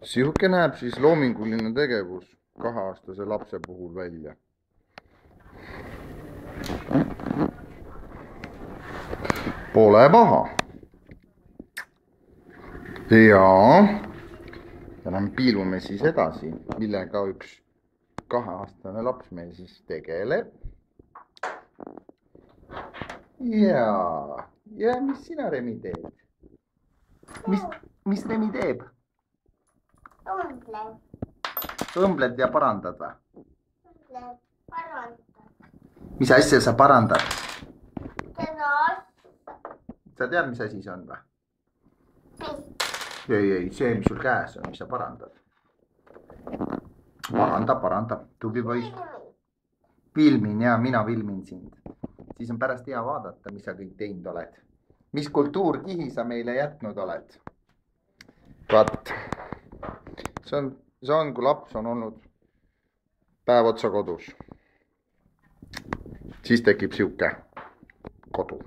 Sihuke näeb siis loominguline tegevus 2-aastase lapse puhul välja. Pole paha. Ja lähme piilume siis edasi, millega üks 2-aastane laps meil siis tegeleb. Ja mis sina, Remi, teed? Mis Remi teeb? Õmbled ja parandad või? Mis asja sa parandad? Sa tead, mis asi see on või? Ei, see, mis sul käes on, mis sa parandad. Paranda, tubli poiss. Filmin ja mina filmin sind. Siis on pärast hea vaadata, mis sa kõik teinud oled. Mis kultuurkihi sa meile jätnud oled. Vaat. See on, kui laps on olnud päev otsa kodus. Siis tekib sihuke kodu.